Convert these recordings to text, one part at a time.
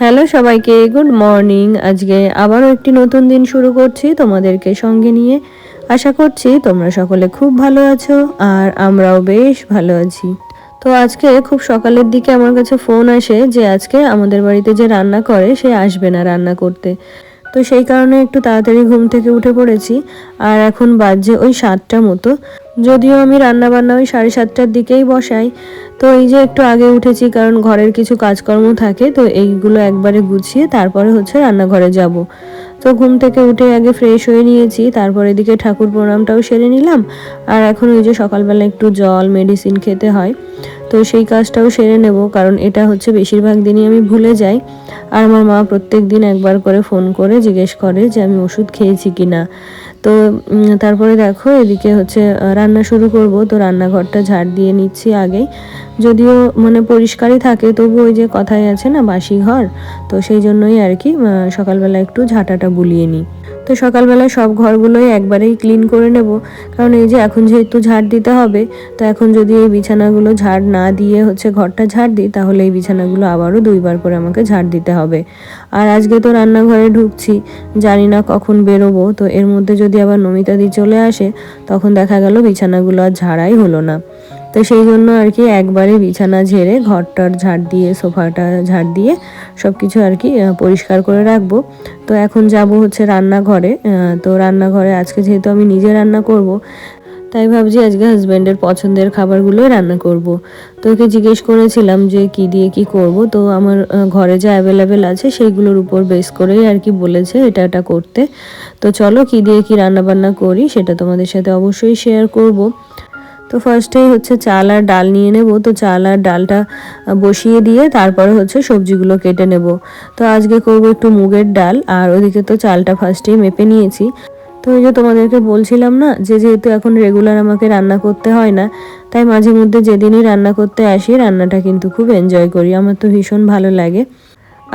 Hello সবাইকে, good morning. আজকে আবারও একটি নতুন দিন শুরু করছি তোমাদেরকে সঙ্গে নিয়ে। আশা করছি তোমরা সকলে খুব ভালো আছো আর আমরাও বেশ ভালো আছি। তো আজকে খুব সকালের দিকে আমার কাছে ফোন আসে যে আজকে আমাদের বাড়িতে যে রান্না করে সে আসবে না রান্না করতে। তো সেই কারণে একটু তাড়াতাড়ি ঘুম থেকে উঠে পড়েছি। আর এখন বাজে ওই 7টা মতো। যদিও আমি রান্না বান্না ওই 7:30টার দিকেই বসাই। তো এই যে একটু আগে উঠেছি কারণ ঘরের কিছু কাজকর্ম থাকে, তো এইগুলো একবারে গুছিয়ে তারপরে হচ্ছে রান্নাঘরে যাব। তো ঘুম থেকে উঠে আগে ফ্রেশ হয়ে নিয়েছি, তারপর এদিকে ঠাকুর প্রণামটাও সেরে নিলাম। আর এখন ওই যে সকালবেলা একটু জল মেডিসিন খেতে হয়, তো সেই কাজটাও সেরে নেব, কারণ এটা হচ্ছে বেশিরভাগ দিনই আমি ভুলে যাই। আর আমার মা প্রত্যেক দিন একবার করে ফোন করে জিজ্ঞেস করে যে আমি ওষুধ খেয়েছি কি না। তো তারপরে দেখো এদিকে হচ্ছে রান্না শুরু করব। তো রান্নাঘরটা ঝাড় দিয়ে নিচ্ছি আগেই, যদিও মানে পরিষ্কারই থাকে, তবু ওই যে কথাই আছে না, বাসি ঘর। তো সেই জন্যই আর কি সকালবেলা একটু ঝাঁটাটা বুলিয়ে নিই। তো সকালবেলা সব ঘরগুলোই একবারেই ক্লিন করে নেব, কারণ এই যে এখন যেহেতু ঝাড় দিতে হবে, তো এখন যদি এই বিছানাগুলো ঝাড় না দিয়ে হচ্ছে ঘরটা ঝাড় দিই, তাহলে এই বিছানাগুলো আবারও 2বার করে আমাকে ঝাড় দিতে হবে। আর আজকে তো রান্নাঘরে ঢুকছি, জানি না কখন বেরোবো, তো এর মধ্যে যদি আবার নমিতাদি চলে আসে, তখন দেখা গেল বিছানাগুলো আর ঝাড়াই হলো না। তো সেই জন্য আর কি একবারে বিছানা ঝেড়ে ঘরটার ঝাড় দিয়ে সোফাটা ঝাড় দিয়ে সব কিছু আর কি পরিষ্কার করে রাখবো। তো এখন যাব হচ্ছে রান্নাঘরে। তো রান্নাঘরে আজকে যেহেতু আমি নিজে রান্না করব, তাই ভাবছি আজকে হাজব্যান্ডের পছন্দের খাবারগুলোই রান্না করব। তো ওকে জিজ্ঞেস করেছিলাম যে কি দিয়ে কি করব, তো আমার ঘরে যা অ্যাভেলেবেল আছে সেইগুলোর উপর বেস করেই আর কি বলেছে এটা করতে। তো চলো কি দিয়ে কি রান্না বান্না করি সেটা তোমাদের সাথে অবশ্যই শেয়ার করব। তো ফার্স্টেই হচ্ছে চাল আর ডাল নিয়ে নেব। তো চাল আর ডালটা বসিয়ে দিয়ে তারপরে হচ্ছে সবজিগুলো কেটে নেব। তো আজকে করব একটু মুগের ডাল, আর ওদিকে তো চালটা ফার্স্টেই মেপে নিয়েছি। তো ওই যে তোমাদেরকে বলছিলাম না যে যেহেতু এখন রেগুলার আমাকে রান্না করতে হয় না, তাই মাঝে মধ্যে যেদিনই রান্না করতে আসি রান্নাটা কিন্তু খুব এনজয় করি, আমার তো ভীষণ ভালো লাগে।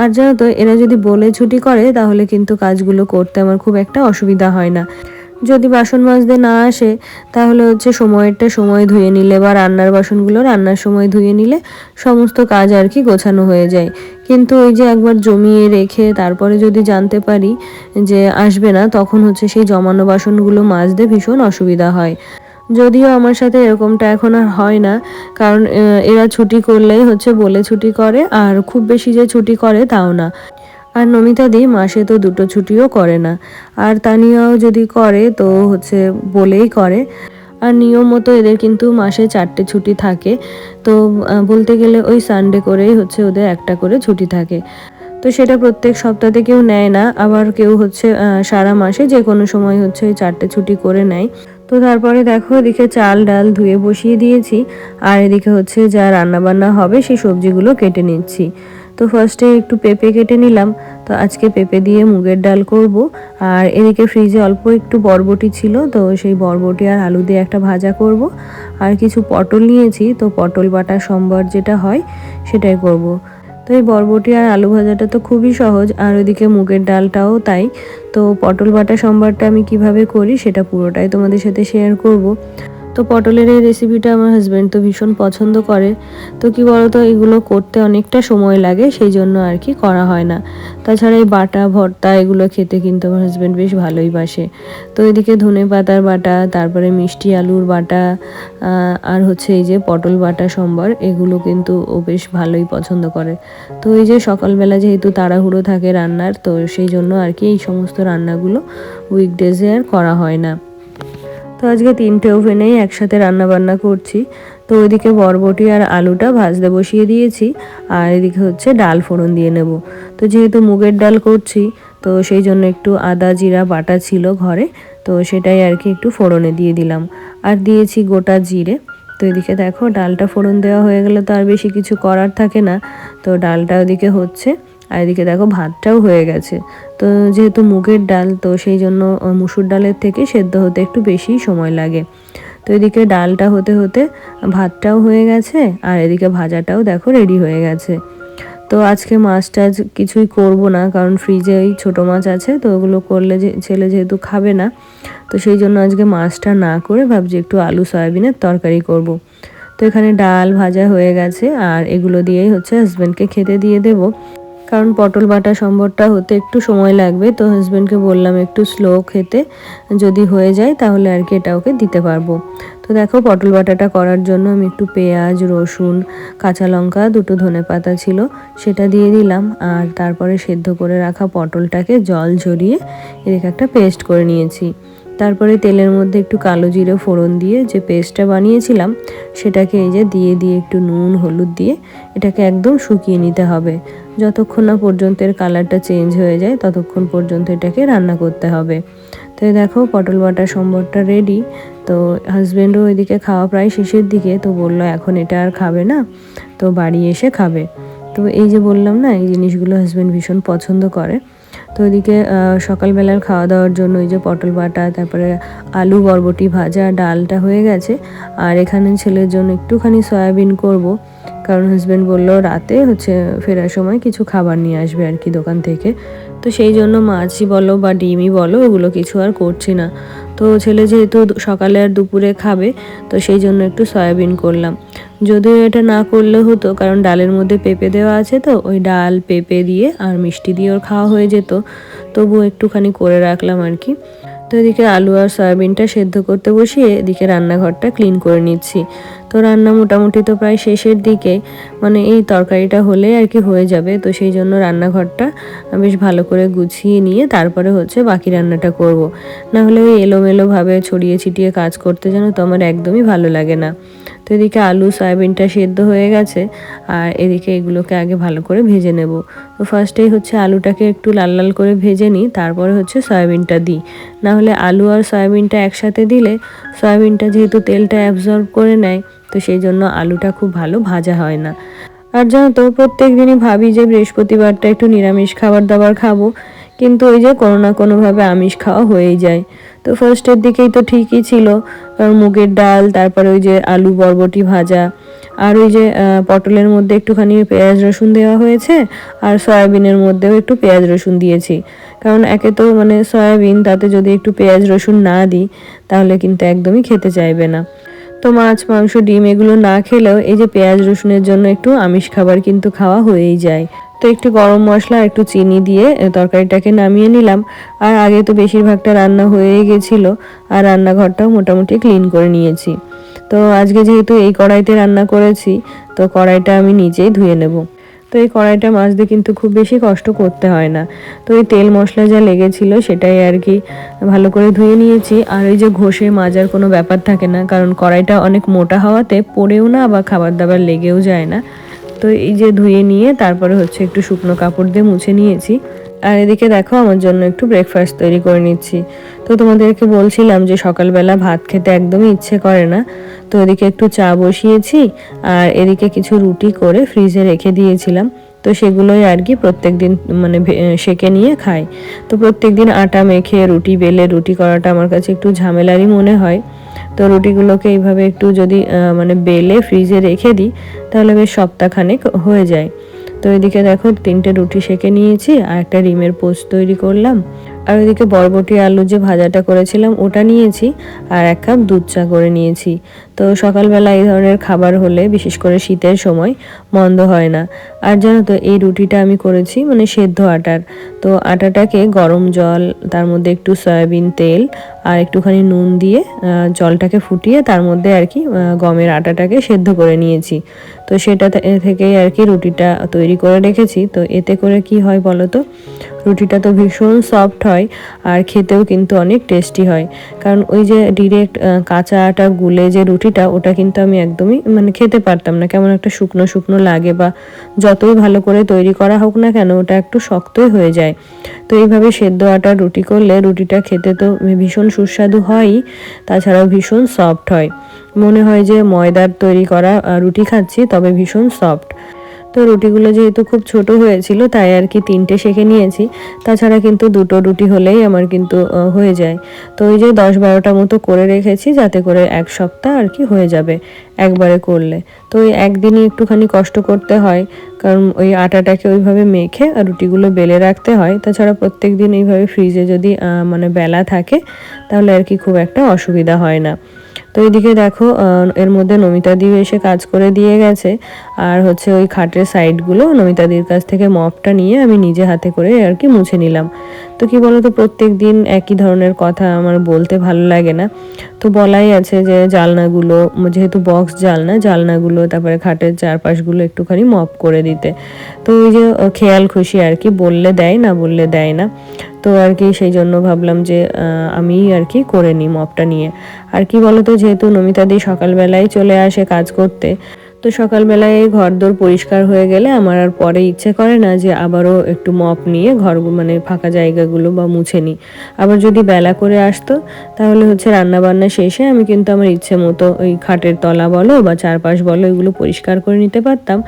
আর জানো তো এরা যদি বলে ছুটি করে তাহলে কিন্তু কাজগুলো করতে আমার খুব একটা অসুবিধা হয় না। যদি বাসন মাজতে না আসে তাহলে হচ্ছে সময়েরটা সময় ধুয়ে নিলে বা রান্নার বাসনগুলো রান্নার সময় ধুয়ে নিলে সমস্ত কাজ আর কি গোছানো হয়ে যায়। কিন্তু ওই যে একবার জমিয়ে রেখে তারপরে যদি জানতে পারি যে আসবে না, তখন হচ্ছে সেই জমানো বাসনগুলো মাজতে ভীষণ অসুবিধা হয়। যদিও আমার সাথে এরকমটা এখন আর হয় না, কারণ এরা ছুটি করলেই হচ্ছে বলে ছুটি করে, আর খুব বেশি যে ছুটি করে তাও না। আর নমিতাদি মাসে তো 2টো ছুটিও করে না, আর তানিয়াও যদি করে তো হচ্ছে বলেই করে। আর নিয়ম মতো এদের কিন্তু মাসে 4টে ছুটি থাকে। তো বলতে গেলে ওই সানডে করেই হচ্ছে ওদের একটা করে ছুটি থাকে। তো সেটা প্রত্যেক সপ্তাহে কেউ নেয় না, আবার কেউ হচ্ছে সারা মাসে যে কোনো সময় হচ্ছে ওই 4টে ছুটি করে নেয়। তো তারপরে দেখো এদিকে চাল ডাল ধুয়ে বসিয়ে দিয়েছি, আর এদিকে হচ্ছে যা রান্না বান্না হবে সেই সবজিগুলো কেটে নিচ্ছি। তো ফার্স্টে একটু পেঁপে কেটে নিলাম। তো আজকে পেঁপে দিয়ে মুগের ডাল করব। আর এদিকে ফ্রিজে অল্প একটু বরবটি ছিল, তো সেই বরবটি আর আলু দিয়ে একটা ভাজা করব। আর কিছু পটল নিয়েছি, তো পটল বাটা সম্বর যেটা হয় সেটাই করব। তো এই বরবটি আর আলু ভাজাটা তো খুবই সহজ, আর ওইদিকে মুগের ডালটাও তাই। তো পটল বাটা সম্বরটা আমি কিভাবে করি সেটা পুরোটাই তোমাদের সাথে শেয়ার করব। তো পটলের এই রেসিপিটা আমার হাজব্যান্ড তো ভীষণ পছন্দ করে। তো কি বলতো এগুলো করতে অনেকটা সময় লাগে, সেই জন্য আর কি করা হয় না। তাছাড়া এই বাটা ভর্তা এগুলো খেতে কিন্তু আমার হাজব্যান্ড বেশ ভালোই বাসে। তো এদিকে ধনে পাতার বাটা, তারপরে মিষ্টি আলুর বাটা, আর হচ্ছে এই যে পটল বাটা সম্বর, এগুলো কিন্তু ও বেশ ভালোই পছন্দ করে। তো এই যে সকালবেলা যেহেতু তাড়াহুড়ো থাকে রান্নার, তো সেই জন্য আর কি এই সমস্ত রান্নাগুলো উইকডেজে আর করা হয় না। তো আজকে 3টে ওভেনেই একসাথে রান্না বান্না করছি। তো ওইদিকে বরবটি আর আলুটা ভাজতে বসিয়ে দিয়েছি, আর এদিকে হচ্ছে ডাল ফোড়ন দিয়ে নেব। তো যেহেতু মুগের ডাল করছি, তো সেই জন্য একটু আদা জিরা বাটা ছিল ঘরে, তো সেটাই আর কি একটু ফোড়নে দিয়ে দিলাম। আর দিয়েছি গোটা জিরে। তো এদিকে দেখো ডালটা ফোড়ন দেওয়া হয়ে গেলে তো আর বেশি কিছু করার থাকে না। তো ডালটা ওদিকে হচ্ছে, আর এদিকে দেখো ভাতটাও হয়ে গেছে। তো যেহেতু মুগের ডাল, তো সেই জন্য মুসুর ডালের থেকে সেদ্ধ হতে একটু বেশি সময় লাগে। তো এদিকে ডালটা হতে হতে ভাতটাও হয়ে গেছে, আর এদিকে ভাজাটাও দেখো রেডি হয়ে গেছে। তো আজকে মাছ টাছ কিছুই করব না, কারণ ফ্রিজে ওই ছোটো মাছ আছে, তো ওগুলো করলে যে ছেলে যেহেতু খাবে না, তো সেই জন্য আজকে মাছটা না করে ভাবছি একটু আলু সয়াবিনের তরকারি করব। তো এখানে ডাল ভাজা হয়ে গেছে, আর এগুলো দিয়েই হচ্ছে হাজব্যান্ডকে খেতে দিয়ে দেবো। কারণ পটল বাটা সম্বরটা হতে একটু সময় লাগবে। তো হাজব্যান্ডকে বললাম একটু স্লো খেতে, যদি হয়ে যায় তাহলে আর কি এটা ওকে দিতে পারবো। তো দেখো পটল বাটাটা করার জন্য আমি একটু পেঁয়াজ, রসুন, কাঁচা লঙ্কা, দুটো ধনেপাতা ছিল সেটা দিয়ে দিলাম। আর তারপরে সেদ্ধ করে রাখা পটলটাকে জল ঝরিয়ে এদিকে একটা পেস্ট করে নিয়েছি। তারপরে তেলের মধ্যে একটু কালো জিরে ফোড়ন দিয়ে যে পেস্টটা বানিয়েছিলাম সেটাকে এই যে দিয়ে একটু নুন হলুদ দিয়ে এটাকে একদম শুকিয়ে নিতে হবে। যতক্ষণ না পর্যন্ত এর কালারটা চেঞ্জ হয়ে যায় ততক্ষণ পর্যন্ত এটাকে রান্না করতে হবে। তো দেখো পটল বাটা সম্বরটা রেডি। তো হাজব্যান্ডও এদিকে খাওয়া প্রায় শেষের দিকে, তো বললো এখন এটা আর খাবে না, তো বাড়ি এসে খাবে। তো এই যে বললাম না, এই জিনিসগুলো হাজব্যান্ড ভীষণ পছন্দ করে। তো ওইদিকে সকালবেলার খাওয়া দাওয়ার জন্য ওই যে পটল বাটা, তারপরে আলু বরবটি ভাজা, ডালটা হয়ে গেছে। আর এখানে ছেলের জন্য একটুখানি সয়াবিন করব, কারণ হাজব্যান্ড বললো রাতে হচ্ছে ফেরার সময় কিছু খাবার নিয়ে আসবে আর কি দোকান থেকে। তো সেই জন্য মাছই বলো বা ডিমই বলো ওগুলো কিছু আর করছি না। তো ছেলে যেহেতু সকালে আর দুপুরে খাবে, তো সেই জন্য একটু সয়াবিন করলাম। যদিও এটা না করলে হতো, কারণ ডালের মধ্যে পেঁপে দেওয়া আছে, তো ওই ডাল পেঁপে দিয়ে আর মিষ্টি দিয়ে ওর খাওয়া হয়ে যেত, তবুও একটুখানি করে রাখলাম আর কি। তো এদিকে আলু আর সয়াবিনটা সেদ্ধ করতে বসিয়ে এদিকে রান্নাঘরটা ক্লিন করে নিচ্ছি। তো রান্না মোটামুটি তো প্রায় শেষের দিকে, মানে এই তরকারিটা হলে আর কি হয়ে যাবে। তো সেই জন্য রান্নাঘরটা বেশ ভালো করে গুছিয়ে নিয়ে তারপরে হচ্ছে বাকি রান্নাটা করব। না হলে ওই এলোমেলোভাবে ছড়িয়ে ছিটিয়ে কাজ করতে যেন তো আমার একদমই ভালো লাগে না। তো এদিকে আলু সয়াবিনটা সেদ্ধ হয়ে গেছে, আর এদিকে এগুলোকে আগে ভালো করে ভেজে নেব। তো ফার্স্টেই হচ্ছে আলুটাকে একটু লাল লাল করে ভেজে নিই, তারপরে হচ্ছে সয়াবিনটা দিই। না হলে আলু আর সয়াবিনটা একসাথে দিলে সয়াবিনটা যেহেতু তেলটা অ্যাবজর্ব করে নেয়, তো সেই জন্য আলুটা খুব ভালো ভাজা হয় না। আর জানো তো প্রত্যেক দিনই ভাবি যে বৃহস্পতিবারটা একটু নিরামিষ খাবার দাবার খাবো, কিন্তু ওই যে কোনো না কোনোভাবে আমিষ খাওয়া হয়েই যায়। তো ফার্স্টের দিকেই তো ঠিকই ছিল, কারণ মুগের ডাল, তারপরে ওই যে আলু বরবটি ভাজা, আর ওই যে পটলের মধ্যে একটুখানি পেঁয়াজ রসুন দেওয়া হয়েছে, আর সয়াবিনের মধ্যেও একটু পেঁয়াজ রসুন দিয়েছি। কারণ একে তো মানে সয়াবিন, তাতে যদি একটু পেঁয়াজ রসুন না দিই তাহলে কিন্তু একদমই খেতে চাইবে না। তো মাছ মাংস ডিম এগুলো না খেলেও এই যে পেঁয়াজ রসুনের জন্য একটু আমিষ খাবার কিন্তু খাওয়া হয়েই যায়। তো একটু গরম মশলা আর একটু চিনি দিয়ে তরকারিটাকে নামিয়ে নিলাম। আর আগে তো বেশিরভাগটা রান্না হয়েই গেছিলো, আর রান্নাঘরটাও মোটামুটি ক্লিন করে নিয়েছি। তো আজকে যেহেতু এই কড়াইতে রান্না করেছি, তো কড়াইটা আমি নিজেই ধুয়ে নেব। তো এই কড়াইটা মাজতে কিন্তু খুব বেশি কষ্ট করতে হয় না। তো এই তেল মশলা যা লেগেছিল সেটাই আর কি ভালো করে ধুয়ে নিয়েছি। আর এই যে ঘষে মাজার কোনো ব্যাপার থাকে না, কারণ কড়াইটা অনেক মোটা হওয়াতে পড়েও না বা খাবার দাবার লেগেও যায় না। তো এই যে ধুয়ে নিয়ে তারপরে হচ্ছে একটু শুকনো কাপড় দিয়ে মুছে নিয়েছি। আর এদিকে দেখো আমার জন্য একটু ব্রেকফাস্ট তৈরি করে নিচ্ছি। তো তোমাদেরকে বলছিলাম যে সকালবেলা ভাত খেতে একদমই ইচ্ছে করে না, তো এদিকে একটু চা বসিয়েছি, আর এদিকে কিছু রুটি করে ফ্রিজে রেখে দিয়েছিলাম। তো সেগুলোই আর কি প্রত্যেক দিন মানে সেঁকে নিয়ে খাই। তো প্রত্যেক দিন আটা মেখে রুটি বেলে রুটি করাটা আমার কাছে একটু ঝামেলারই মনে হয়। তো রুটিগুলোকে এইভাবে একটু যদি মানে বেলে ফ্রিজে রেখে দিই তাহলে বেশ সপ্তাহখানেক হয়ে যায়। তো এদিকে দেখো 3টে রুটি সেঁকে নিয়েছি, আর একটা ডিমের পোস্ট তৈরি করলাম। আর ওইদিকে বরবটি আলু যে ভাজাটা করেছিলাম ওটা নিয়েছি, আর 1 কাপ দুধ চা করে নিয়েছি। তো সকালবেলা এই ধরনের খাবার হলে বিশেষ করে শীতের সময় মন্দ হয় না। আর জানো তো এই রুটিটা আমি করেছি মানে সেদ্ধ আটার। তো আটাটাকে গরম জল, তার মধ্যে একটু সয়াবিন তেল আর একটুখানি নুন দিয়ে জলটাকে ফুটিয়ে তার মধ্যে আর কি গমের আটাটাকে সেদ্ধ করে নিয়েছি। তো সেটা থেকেই আর কি রুটিটা তৈরি করে রেখেছি। তো এতে করে কি হয় বলো তো, রুটিটা তো ভীষণ সফট হয়, আর খেতেও কিন্তু অনেক টেস্টি হয়। কারণ ওই যে ডিরেক্ট কাঁচা আটা গুলে যে রুটিটা, ওটা কিন্তু আমি একদমই মানে খেতে পারতাম না, কেমন একটা শুকনো শুকনো লাগে, বা যতই ভালো করে তৈরি করা হোক না কেন ওটা একটু শক্তই হয়ে যায়। তো এইভাবে সেদ্ধ আটার রুটি করলে রুটিটা খেতে তো ভীষণ সুস্বাদু হয়ই, তাছাড়াও ভীষণ সফট হয়। মনে হয় যে ময়দার তৈরি করা রুটি খাচ্ছি, তবে ভীষণ সফট। তো রুটিগুলো যেহেতু খুব ছোট হয়েছিল তাই আর কি 3টে সেঁকে নিয়েছি। তাছাড়া কিন্তু 2টো রুটি হলেই আমার কিন্তু হয়ে যায়। তো ওই যে 10-12টা মতো করে রেখেছি, যাতে করে 1 সপ্তাহ আর কি হয়ে যাবে একবারে করলে। তো ওই একদিনই একটুখানি কষ্ট করতে হয়, কারণ ওই আটাটাকে ওইভাবে মেখে আর রুটিগুলো বেলে রাখতে হয়। তাছাড়া প্রত্যেক দিন এইভাবে ফ্রিজে যদি মানে বেলা থাকে তাহলে আর কি খুব একটা অসুবিধা হয় না। তো এদিকে দেখো এর মধ্যে নমিতাদিও এসে কাজ করে দিয়ে গেছে। আর হচ্ছে ওই খাটের সাইডগুলো নমিতাদির কাছ থেকে মপটা নিয়ে আমি নিজে হাতে করে আর কি মুছে নিলাম। তো কি বলতো, প্রত্যেক দিন একই ধরনের কথা আমার বলতে ভালো লাগে না। তো বলাই আছে যে জালনাগুলো, যেহেতু বক্স জালনাগুলো তারপরে খাটের চারপাশগুলো একটুখানি মপ করে দিতে। তো ওই যে খেয়াল খুশি আর কি, বললে দেয় না বললে দেয় না। তো আর কি সেই জন্য ভাবলাম যে আমি আর কি করে নিই মপটা নিয়ে। আর কি বলতো, যেহেতু নমিতাদি সকালবেলায় চলে আসে কাজ করতে, তো সকালবেলায় ঘরদোর পরিষ্কার হয়ে গেলে আমার আর পরে ইচ্ছে করে না যে আবারও একটু মপ নিয়ে ঘর মানে ফাঁকা জায়গাগুলো বা মুছে নিই। আবার যদি বেলা করে আসতো তাহলে হচ্ছে রান্না বান্না শেষে আমি কিন্তু আমার ইচ্ছে মতো ওই খাটের তলা বলো বা চারপাশ বলো এগুলো পরিষ্কার করে নিতে পারতাম,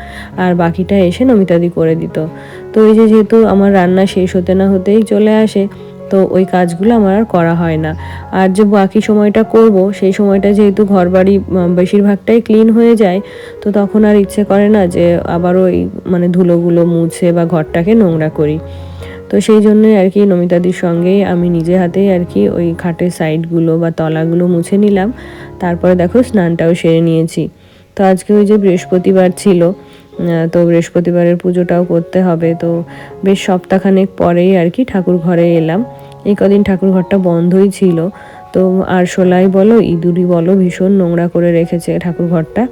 আর বাকিটা এসে নমিতাদি করে দিত। তো এই যে যেহেতু আমার রান্না শেষ হতে না হতেই চলে আসে, তো ওই কাজগুলো আমার আর করা হয় না। আর যে বাকি সময়টা করব, সেই সময়টা যেহেতু ঘরবাড়ি বেশিরভাগটাই ক্লিন হয়ে যায়, তো তখন আর ইচ্ছে করে না যে আবারও এই মানে ধুলোগুলো মুছে বা ঘরটাকে নোংরা করি। তো সেই জন্যই আর কি নমিতাদির সঙ্গেই আমি নিজে হাতেই আর কি ওই খাটের সাইডগুলো বা তলাগুলো মুছে নিলাম। তারপরে দেখো স্নানটাও সেরে নিয়েছি। তো আজকে ওই যে বৃহস্পতিবার ছিল, তো বৃহস্পতিবারের পুজোটাও করতে হবে। তো বেশ সপ্তাহখানেক পরেই আর কি ঠাকুর ঘরে এলাম। এই কদিন ঠাকুর ঘরটা বন্ধই ছিল। তো আরশোলাই বলো ইঁদুরই বলো ভীষণ নোংরা করে রেখেছে ঠাকুর ঘরটা।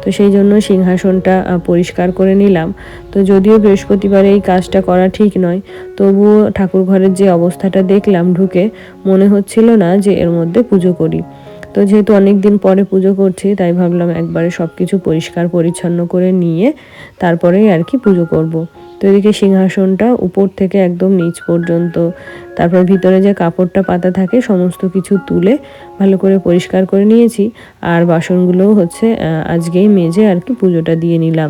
তো সেই জন্য সিংহাসনটা পরিষ্কার করে নিলাম। তো যদিও বৃহস্পতিবারে এই কাজটা করা ঠিক নয়, তবুও ঠাকুর ঘরের যে অবস্থাটা দেখলাম ঢুকে, মনে হচ্ছিল না যে এর মধ্যে পুজো করি। তো যেহেতু অনেক দিন পরে পুজো করছি, তাই ভাবলাম একবারে সব কিছু পরিষ্কার পরিচ্ছন্ন করে নিয়ে তারপরেই আর কি পুজো করব। তো এদিকে সিংহাসনটা উপর থেকে একদম নিচ পর্যন্ত, তারপর ভিতরে যে কাপড়টা পাতা থাকে সমস্ত কিছু তুলে ভালো করে পরিষ্কার করে নিয়েছি। আর বাসনগুলোও হচ্ছে আজকেই মেজে আর কি পুজোটা দিয়ে নিলাম।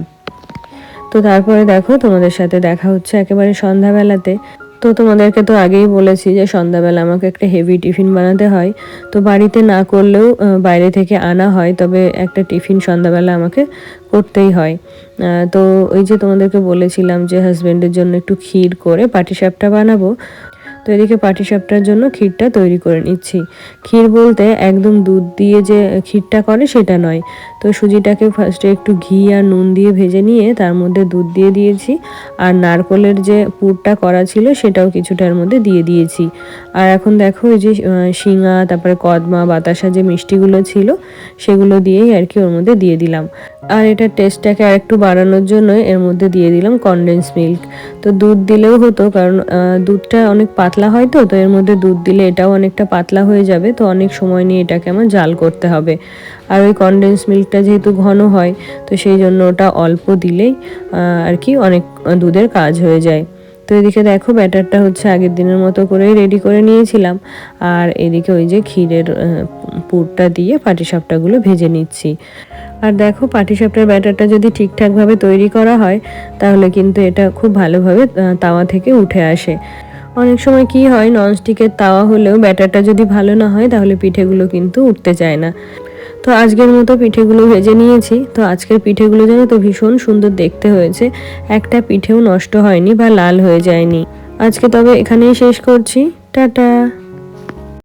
তো তারপরে দেখো তোমাদের সাথে দেখা হচ্ছে একেবারে সন্ধ্যাবেলাতে। তো তোমাদেরকে তো আগেই বলেছি যে সন্ধ্যাবেলা আমাকে একটা হেভি টিফিন বানাতে হয়। তো বাড়িতে না করলেও বাইরে থেকে আনা হয়, তবে একটা টিফিন সন্ধ্যাবেলা আমাকে করতেই হয়। তো ওই যে তোমাদেরকে বলেছিলাম যে হাজব্যান্ডের জন্য একটু ক্ষীর করে পাটিসাপটা বানাবো। তো এদিকে পাটিসাপটার জন্য ক্ষীরটা তৈরি করে নিচ্ছি। ক্ষীর বলতে একদম দুধ দিয়ে যে ক্ষীরটা করে সেটা নয়। তো সুজিটাকে ফার্স্টে একটু ঘি আর নুন দিয়ে ভেজে নিয়ে তার মধ্যে দুধ দিয়ে দিয়েছি, আর নারকলের যে পুরটা করা ছিল সেটাও কিছুটার মধ্যে দিয়ে দিয়েছি। আর এখন দেখো ওই যে শিঙা তারপরে কদমা বাতাসা যে মিষ্টিগুলো ছিল সেগুলো দিয়েই আর কি ওর মধ্যে দিয়ে দিলাম। আর এটা টেস্টটাকে আর একটু বাড়ানোর জন্য এর মধ্যে দিয়ে দিলাম কনডেন্স মিল্ক। তো দুধ দিলেও হতো, কারণ দুধটা অনেক পাতলা হয়, তো এর মধ্যে দুধ দিলে এটাও অনেকটা পাতলা হয়ে যাবে। তো অনেক সময় নিয়ে এটাকে আমার জাল করতে হবে। আর ওই কনডেন্স মিল্কটা যেহেতু ঘন হয়, তো সেই জন্য ওটা অল্প দিলেই আর কি অনেক দুধের কাজ হয়ে যায়। তো এদিকে দেখো ব্যাটারটা হচ্ছে আগের দিনের মতো করেই রেডি করে নিয়েছিলাম। আর এদিকে ওই যে ক্ষীরের পুরটা দিয়ে পাটিসাপটাগুলো ভেজে নিচ্ছি। আর দেখো পাটিসাপটার ব্যাটারটা যদি ঠিকঠাকভাবে তৈরি করা হয়, তাহলে কিন্তু এটা খুব ভালোভাবে তাওয়া থেকে উঠে আসে। অনেক সময় কি হয়, ননস্টিকের তাওয়া হলেও ব্যাটারটা যদি ভালো না হয় তাহলে পিঠেগুলো কিন্তু উঠতে চায় না। তো আজকের মতো পিঠেগুলো ভেজে নিয়েছি। তো আজকের পিঠেগুলো যেন তো ভীষণ সুন্দর দেখতে হয়েছে, একটা পিঠেও নষ্ট হয়নি বা লাল হয়ে যায়নি। আজকে তবে এখানেই শেষ করছি, টাটা।